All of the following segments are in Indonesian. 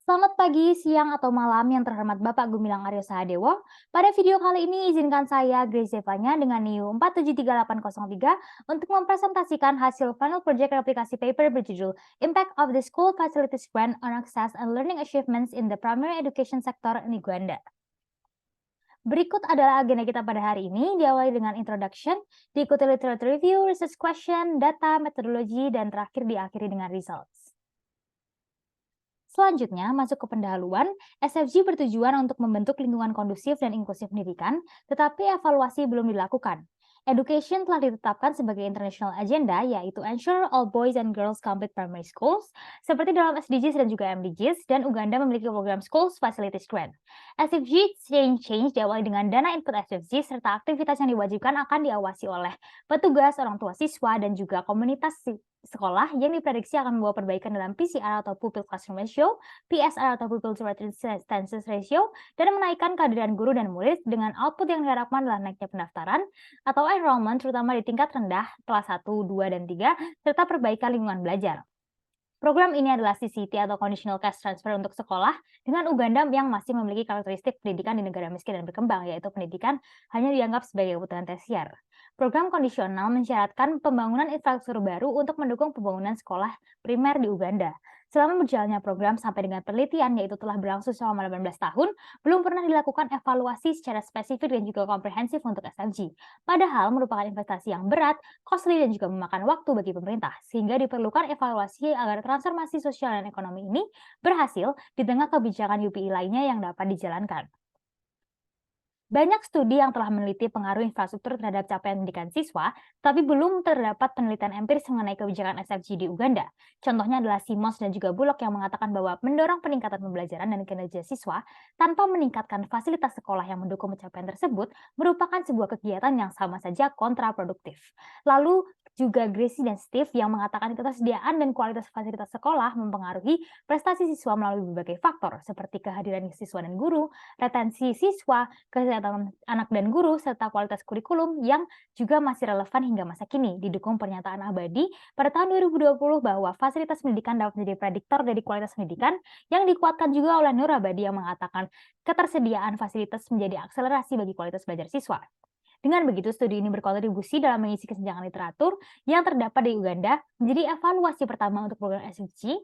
Selamat pagi, siang, atau malam yang terhormat Bapak Gumilang Aryo Sahadewo. Pada video kali ini izinkan saya, Grace Zevanya, dengan NIU 473803 untuk mempresentasikan hasil final project aplikasi paper berjudul Impact of the School Facilities Grant on Access and Learning Achievements in the Primary Education Sector in Uganda. Berikut adalah agenda kita pada hari ini, diawali dengan introduction, diikuti literature review, research question, data, metodologi, dan terakhir diakhiri dengan results. Selanjutnya, masuk ke pendahuluan, SFG bertujuan untuk membentuk lingkungan kondusif dan inklusif pendidikan, tetapi evaluasi belum dilakukan. Education telah ditetapkan sebagai international agenda, yaitu ensure all boys and girls complete primary schools, seperti dalam SDGs dan juga MDGs, dan Uganda memiliki program Schools Facilities Grant. SFG Change diawali dengan dana input SFG, serta aktivitas yang diwajibkan akan diawasi oleh petugas, orang tua siswa, dan juga komunitas sekolah yang diprediksi akan membawa perbaikan dalam PCR atau Pupil Classroom Ratio, PSR atau Pupil to Attendance Ratio, dan menaikkan kehadiran guru dan murid dengan output yang diharapkan adalah naiknya pendaftaran atau enrollment terutama di tingkat rendah kelas 1, 2, dan 3, serta perbaikan lingkungan belajar. Program ini adalah CCT atau Conditional Cash Transfer untuk sekolah dengan Uganda yang masih memiliki karakteristik pendidikan di negara miskin dan berkembang, yaitu pendidikan hanya dianggap sebagai kebutuhan tersier. Program kondisional mensyaratkan pembangunan infrastruktur baru untuk mendukung pembangunan sekolah primer di Uganda. Selama berjalannya program sampai dengan penelitian, yaitu telah berlangsung selama 18 tahun, belum pernah dilakukan evaluasi secara spesifik dan juga komprehensif untuk SFG. Padahal merupakan investasi yang berat, costly, dan juga memakan waktu bagi pemerintah, sehingga diperlukan evaluasi agar transformasi sosial dan ekonomi ini berhasil di tengah kebijakan UPI lainnya yang dapat dijalankan. Banyak studi yang telah meneliti pengaruh infrastruktur terhadap capaian pendidikan siswa, tapi belum terdapat penelitian empiris mengenai kebijakan SFG di Uganda. Contohnya adalah Simons dan juga Bullock yang mengatakan bahwa mendorong peningkatan pembelajaran dan kinerja siswa tanpa meningkatkan fasilitas sekolah yang mendukung pencapaian tersebut merupakan sebuah kegiatan yang sama saja kontraproduktif. Lalu juga Gracie dan Steve yang mengatakan ketersediaan dan kualitas fasilitas sekolah mempengaruhi prestasi siswa melalui berbagai faktor seperti kehadiran siswa dan guru, retensi siswa, kesehatan anak dan guru, serta kualitas kurikulum yang juga masih relevan hingga masa kini. Didukung pernyataan Abadi pada tahun 2020 bahwa fasilitas pendidikan dapat menjadi prediktor dari kualitas pendidikan, yang dikuatkan juga oleh Nur Abadi yang mengatakan ketersediaan fasilitas menjadi akselerasi bagi kualitas belajar siswa. Dengan begitu, studi ini berkontribusi dalam mengisi kesenjangan literatur yang terdapat di Uganda menjadi evaluasi pertama untuk program SFG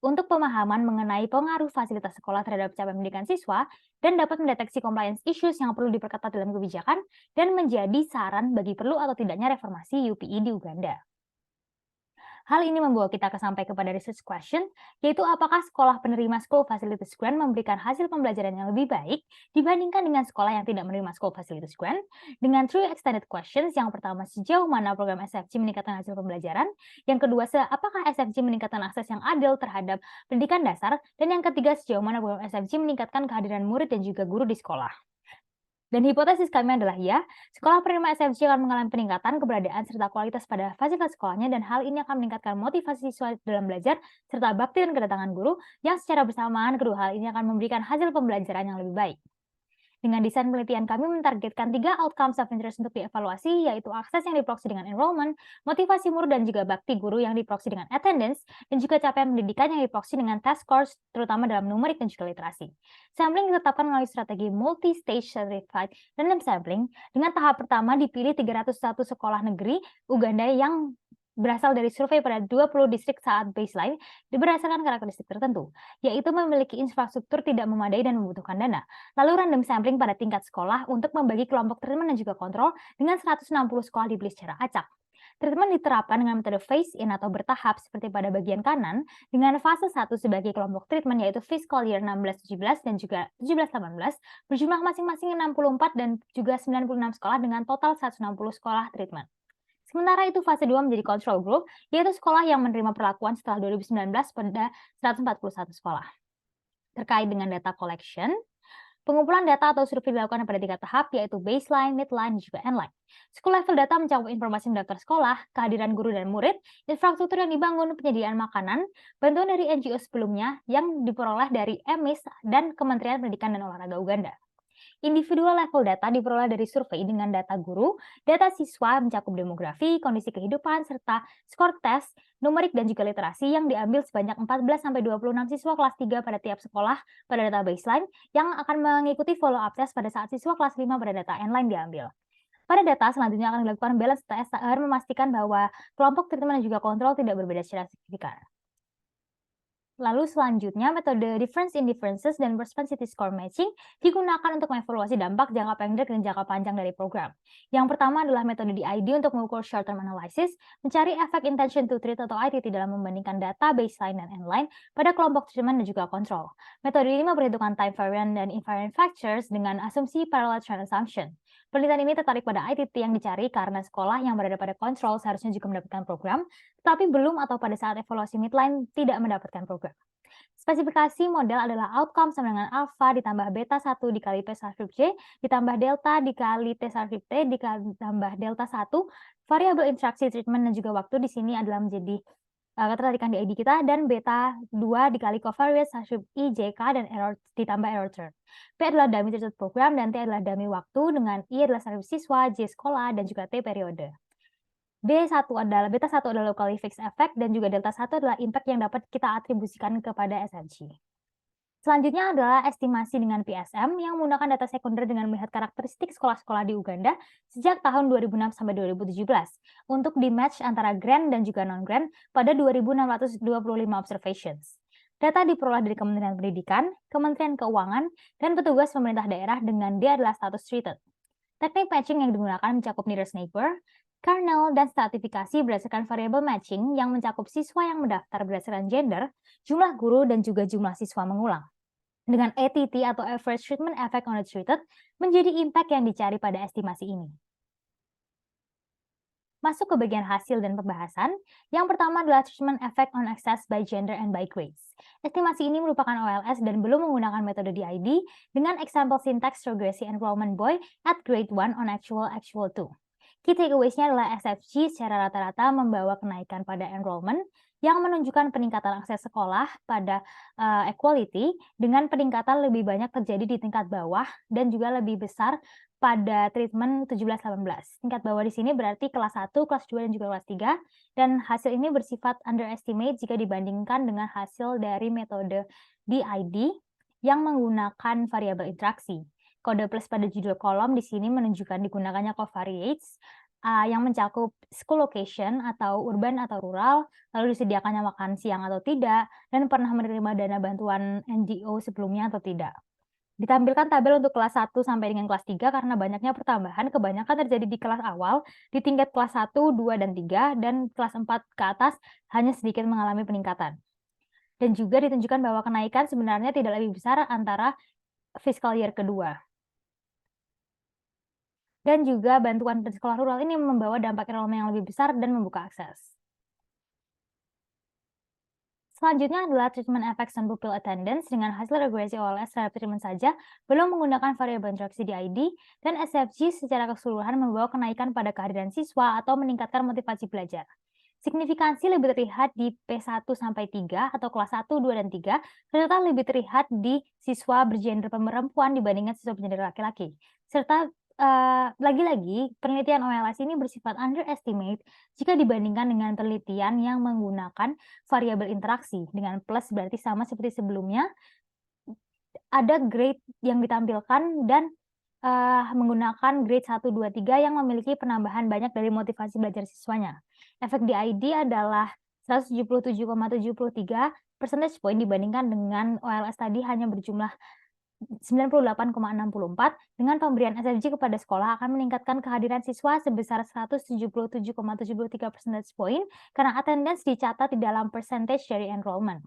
untuk pemahaman mengenai pengaruh fasilitas sekolah terhadap capaian pendidikan siswa dan dapat mendeteksi compliance issues yang perlu diperketat dalam kebijakan dan menjadi saran bagi perlu atau tidaknya reformasi UPI di Uganda. Hal ini membawa kita sampai kepada research question, yaitu apakah sekolah penerima School Facilities Grant memberikan hasil pembelajaran yang lebih baik dibandingkan dengan sekolah yang tidak menerima School Facilities Grant? Dengan three extended questions, yang pertama sejauh mana program SFG meningkatkan hasil pembelajaran, yang kedua apakah SFG meningkatkan akses yang adil terhadap pendidikan dasar, dan yang ketiga sejauh mana program SFG meningkatkan kehadiran murid dan juga guru di sekolah. Dan hipotesis kami adalah ya, sekolah penerima SFG akan mengalami peningkatan keberadaan serta kualitas pada fasilitas sekolahnya, dan hal ini akan meningkatkan motivasi siswa dalam belajar serta bakti dan kedatangan guru yang secara bersamaan kedua hal ini akan memberikan hasil pembelajaran yang lebih baik. Dengan desain penelitian kami mentargetkan 3 outcomes of interest untuk dievaluasi, yaitu akses yang diproksi dengan enrollment, motivasi murid dan juga bakti guru yang diproksi dengan attendance, dan juga capaian pendidikan yang diproksi dengan test scores, terutama dalam numerik dan juga literasi. Sampling ditetapkan melalui strategi multi-stage certified random sampling. Dengan tahap pertama dipilih 301 sekolah negeri Uganda yang berasal dari survei pada 20 distrik saat baseline berdasarkan karakteristik tertentu, yaitu memiliki infrastruktur tidak memadai dan membutuhkan dana. Lalu random sampling pada tingkat sekolah untuk membagi kelompok treatment dan juga kontrol dengan 160 sekolah dipilih secara acak. Treatment diterapkan dengan metode phase-in atau bertahap seperti pada bagian kanan, dengan fase 1 sebagai kelompok treatment yaitu fiscal year 16-17 dan juga 17-18, berjumlah masing-masing 64 dan juga 96 sekolah dengan total 160 sekolah treatment. Sementara itu fase 2 menjadi control group, yaitu sekolah yang menerima perlakuan setelah 2019 pada 141 sekolah. Terkait dengan data collection, pengumpulan data atau survei dilakukan pada 3 tahap, yaitu baseline, midline, dan juga endline. School level data mencakup informasi mendaftar sekolah, kehadiran guru dan murid, infrastruktur yang dibangun, penyediaan makanan, bantuan dari NGO sebelumnya yang diperoleh dari EMIS dan Kementerian Pendidikan dan Olahraga Uganda. Individual level data diperoleh dari survei dengan data guru, data siswa mencakup demografi, kondisi kehidupan, serta skor tes, numerik dan juga literasi yang diambil sebanyak 14-26 siswa kelas 3 pada tiap sekolah pada data baseline yang akan mengikuti follow up test pada saat siswa kelas 5 pada data inline diambil. Pada data selanjutnya akan dilakukan balance test agar memastikan bahwa kelompok treatment dan juga kontrol tidak berbeda secara signifikan. Lalu selanjutnya metode difference in differences dan propensity score matching digunakan untuk mengevaluasi dampak jangka pendek dan jangka panjang dari program. Yang pertama adalah metode DID untuk mengukur short term analysis, mencari efek intention to treat atau ITT dalam membandingkan data baseline dan endline pada kelompok treatment dan juga kontrol. Metode ini memperhitungkan time variant dan invariant factors dengan asumsi parallel trend assumption. Penelitian ini tertarik pada ITT yang dicari karena sekolah yang berada pada kontrol seharusnya juga mendapatkan program, tetapi belum atau pada saat evaluasi midline tidak mendapatkan program. Spesifikasi model adalah outcome sama dengan alpha ditambah beta 1 dikali P subscript C ditambah delta dikali T subscript T ditambah delta 1, variabel interaksi treatment dan juga waktu di sini adalah menjadi ketertarikan di ID kita, dan beta 2 dikali covariance subscript I, JK, dan error ditambah error term. P adalah dummy treated program dan T adalah dummy waktu dengan I adalah subscript siswa, J sekolah, dan juga T periode. Beta 1 adalah locally fixed effect dan juga delta 1 adalah impact yang dapat kita atribusikan kepada SFG. Selanjutnya adalah estimasi dengan PSM yang menggunakan data sekunder dengan melihat karakteristik sekolah-sekolah di Uganda sejak tahun 2006 sampai 2017 untuk di-match antara grant dan juga non-grant pada 2.625 observations. Data diperoleh dari Kementerian Pendidikan, Kementerian Keuangan, dan petugas pemerintah daerah dengan dia adalah status treated. Teknik matching yang digunakan mencakup nearest neighbor, kernel, dan stratifikasi berdasarkan variabel matching yang mencakup siswa yang mendaftar berdasarkan gender, jumlah guru, dan juga jumlah siswa mengulang. Dengan ATT atau Average Treatment Effect on the Treated menjadi impact yang dicari pada estimasi ini. Masuk ke bagian hasil dan pembahasan, yang pertama adalah Treatment Effect on Access by Gender and by Grades. Estimasi ini merupakan OLS dan belum menggunakan metode DID dengan example syntax regresi enrollment boy at grade 1 on actual 2. Key takeaways-nya adalah SFG secara rata-rata membawa kenaikan pada enrollment yang menunjukkan peningkatan akses sekolah pada equality dengan peningkatan lebih banyak terjadi di tingkat bawah dan juga lebih besar pada treatment 17-18. Tingkat bawah di sini berarti kelas 1, kelas 2, dan juga kelas 3. Dan hasil ini bersifat underestimate jika dibandingkan dengan hasil dari metode DID yang menggunakan variabel interaksi. Kode plus pada judul kolom di sini menunjukkan digunakannya covariates yang mencakup school location atau urban atau rural, lalu disediakannya makan siang atau tidak, dan pernah menerima dana bantuan NGO sebelumnya atau tidak. Ditampilkan tabel untuk kelas 1 sampai dengan kelas 3 karena banyaknya pertambahan kebanyakan terjadi di kelas awal, di tingkat kelas 1, 2, dan 3, dan kelas 4 ke atas hanya sedikit mengalami peningkatan. Dan juga ditunjukkan bahwa kenaikan sebenarnya tidak lebih besar antara fiscal year kedua. Dan juga bantuan dari sekolah rural ini membawa dampak enrollment yang lebih besar dan membuka akses. Selanjutnya adalah treatment effects on pupil attendance dengan hasil regresi OLS terhadap treatment saja, belum menggunakan variabel interaksi DID, dan SFG secara keseluruhan membawa kenaikan pada kehadiran siswa atau meningkatkan motivasi belajar. Signifikansi lebih terlihat di P1 sampai 3 atau kelas 1, 2, dan 3, ternyata lebih terlihat di siswa bergender perempuan dibandingkan siswa bergender laki-laki. Serta lagi-lagi, penelitian OLS ini bersifat underestimate jika dibandingkan dengan penelitian yang menggunakan variabel interaksi. Dengan plus berarti sama seperti sebelumnya, ada grade yang ditampilkan dan menggunakan grade 1, 2, 3 yang memiliki penambahan banyak dari motivasi belajar siswanya. Efek DID adalah 177,73 percentage point dibandingkan dengan OLS tadi hanya berjumlah 98,64. Dengan pemberian SFG kepada sekolah akan meningkatkan kehadiran siswa sebesar 177,73 percentage point karena attendance dicatat di dalam percentage dari enrollment.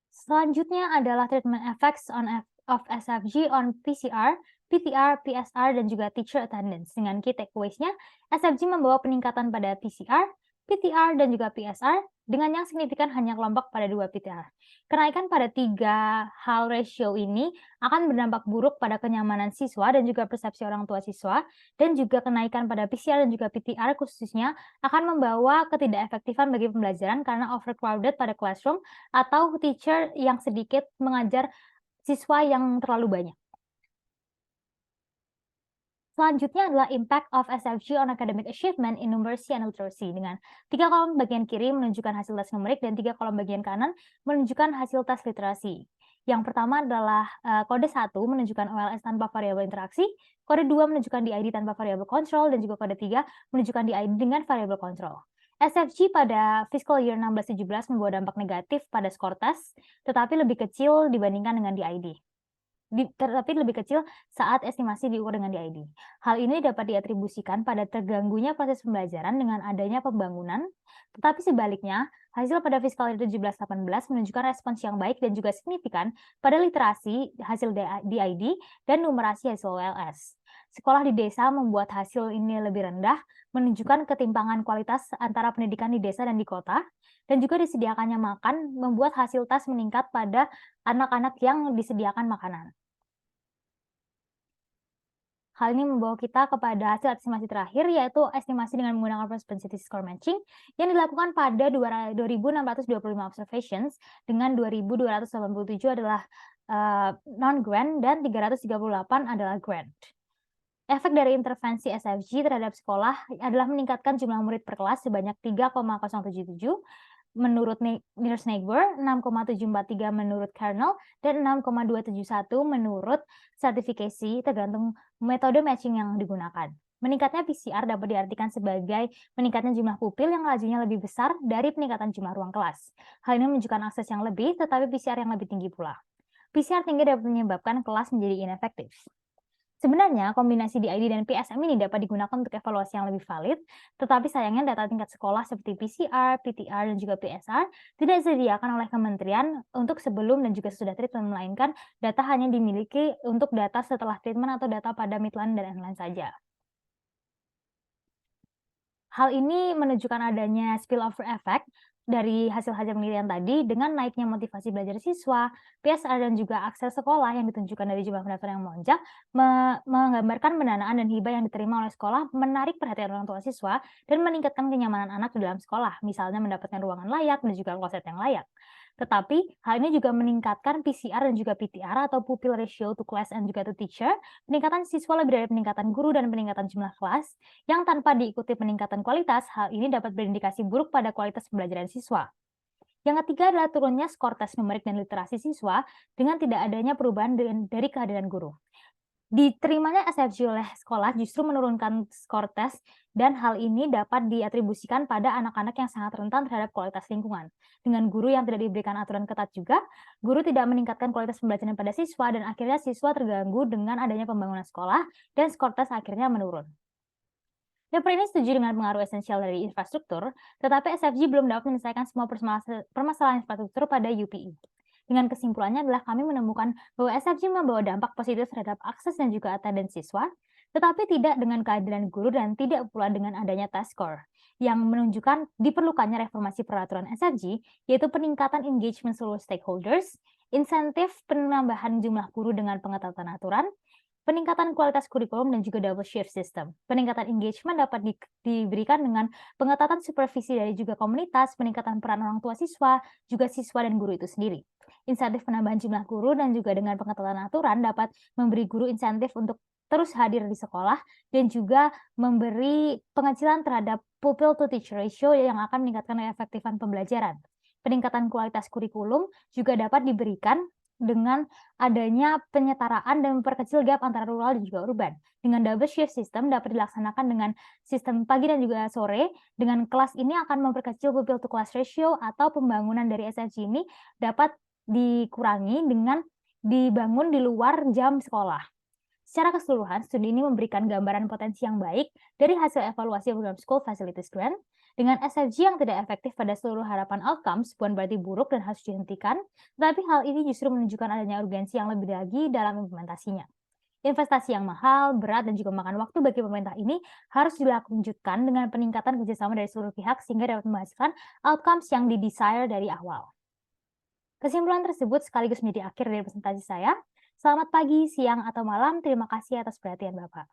Selanjutnya adalah treatment effects of SFG on PCR, PTR, PSR, dan juga teacher attendance. Dengan key takeaways-nya, SFG membawa peningkatan pada PCR, PTR, dan juga PSR, dengan yang signifikan hanya kelompok pada 2 PTR. Kenaikan pada 3 hal ratio ini akan berdampak buruk pada kenyamanan siswa dan juga persepsi orang tua siswa, dan juga kenaikan pada PCR dan juga PTR khususnya akan membawa ketidakefektifan bagi pembelajaran karena overcrowded pada classroom atau teacher yang sedikit mengajar siswa yang terlalu banyak. Selanjutnya adalah impact of SFG on academic achievement in numeracy and literacy, dengan 3 kolom bagian kiri menunjukkan hasil tes numerik dan 3 kolom bagian kanan menunjukkan hasil tes literasi. Yang pertama adalah kode 1 menunjukkan OLS tanpa variabel interaksi, kode 2 menunjukkan DID tanpa variabel kontrol, dan juga kode 3 menunjukkan DID dengan variabel kontrol. SFG pada fiscal year 16-17 membawa dampak negatif pada skor tes, tetapi lebih kecil dibandingkan dengan DID. Tetapi lebih kecil saat estimasi diukur dengan DID. Hal ini dapat diatribusikan pada terganggunya proses pembelajaran dengan adanya pembangunan, tetapi sebaliknya, hasil pada fiskal year 17-18 menunjukkan respons yang baik dan juga signifikan pada literasi hasil DID dan numerasi hasil OLS. Sekolah di desa membuat hasil ini lebih rendah, menunjukkan ketimpangan kualitas antara pendidikan di desa dan di kota, dan juga disediakannya makan membuat hasil tes meningkat pada anak-anak yang disediakan makanan. Hal ini membawa kita kepada hasil estimasi terakhir, yaitu estimasi dengan menggunakan propensity score matching yang dilakukan pada 2.625 observations dengan 2.287 adalah non-grant dan 338 adalah grant. Efek dari intervensi SFG terhadap sekolah adalah meningkatkan jumlah murid per kelas sebanyak 3,077 menurut Niels-Neighbor, 6,743 menurut Kernel, dan 6,271 menurut sertifikasi tergantung metode matching yang digunakan. Meningkatnya PCR dapat diartikan sebagai meningkatnya jumlah pupil yang lajunya lebih besar dari peningkatan jumlah ruang kelas. Hal ini menunjukkan akses yang lebih, tetapi PCR yang lebih tinggi pula. PCR tinggi dapat menyebabkan kelas menjadi inefektif. Sebenarnya, kombinasi DID dan PSM ini dapat digunakan untuk evaluasi yang lebih valid, tetapi sayangnya data tingkat sekolah seperti PCR, PTR, dan juga PSR tidak disediakan oleh kementerian untuk sebelum dan juga sesudah treatment, melainkan data hanya dimiliki untuk data setelah treatment atau data pada midline dan endline saja. Hal ini menunjukkan adanya spillover effect dari hasil-hasil penelitian tadi dengan naiknya motivasi belajar siswa, PSR, dan juga akses sekolah yang ditunjukkan dari jumlah pendaftar yang melonjak, menggambarkan pendanaan dan hibah yang diterima oleh sekolah menarik perhatian orang tua siswa dan meningkatkan kenyamanan anak di dalam sekolah, misalnya mendapatkan ruangan layak dan juga kloset yang layak. Tetapi, hal ini juga meningkatkan PCR dan juga PTR atau pupil ratio to class and juga to teacher, peningkatan siswa lebih dari peningkatan guru dan peningkatan jumlah kelas, yang tanpa diikuti peningkatan kualitas, hal ini dapat berindikasi buruk pada kualitas pembelajaran siswa. Yang ketiga adalah turunnya skor tes numerik dan literasi siswa dengan tidak adanya perubahan dari kehadiran guru. Diterimanya SFG oleh sekolah justru menurunkan skor tes, dan hal ini dapat diatribusikan pada anak-anak yang sangat rentan terhadap kualitas lingkungan. Dengan guru yang tidak diberikan aturan ketat juga, guru tidak meningkatkan kualitas pembelajaran pada siswa, dan akhirnya siswa terganggu dengan adanya pembangunan sekolah, dan skor tes akhirnya menurun. Paper ini setuju dengan pengaruh esensial dari infrastruktur, tetapi SFG belum dapat menyelesaikan semua permasalahan infrastruktur pada UPI. Dengan kesimpulannya adalah kami menemukan bahwa SFG membawa dampak positif terhadap akses dan juga attendance siswa, tetapi tidak dengan kehadiran guru dan tidak pula dengan adanya test score, yang menunjukkan diperlukannya reformasi peraturan SFG, yaitu peningkatan engagement seluruh stakeholders, insentif penambahan jumlah guru dengan pengetatan aturan, peningkatan kualitas kurikulum, dan juga double shift system. Peningkatan engagement dapat diberikan dengan pengetatan supervisi dari juga komunitas, peningkatan peran orang tua siswa, juga siswa dan guru itu sendiri. Insentif penambahan jumlah guru dan juga dengan pengetatan aturan dapat memberi guru insentif untuk terus hadir di sekolah dan juga memberi pengecilan terhadap pupil to teacher ratio yang akan meningkatkan keefektifan pembelajaran. Peningkatan kualitas kurikulum juga dapat diberikan dengan adanya penyetaraan dan memperkecil gap antara rural dan juga urban. Dengan double shift system dapat dilaksanakan dengan sistem pagi dan juga sore. Dengan kelas ini akan memperkecil pupil to class ratio atau pembangunan dari SFG ini dapat dikurangi dengan dibangun di luar jam sekolah. Secara keseluruhan, studi ini memberikan gambaran potensi yang baik dari hasil evaluasi program School Facilities Grant. Dengan SFG yang tidak efektif pada seluruh harapan outcomes, bukan berarti buruk dan harus dihentikan, tetapi hal ini justru menunjukkan adanya urgensi yang lebih lagi dalam implementasinya. Investasi yang mahal, berat, dan juga makan waktu bagi pemerintah ini harus dilanjutkan dengan peningkatan kerjasama dari seluruh pihak sehingga dapat menghasilkan outcomes yang di-desire dari awal. Kesimpulan tersebut sekaligus menjadi akhir dari presentasi saya. Selamat pagi, siang, atau malam. Terima kasih atas perhatian Bapak.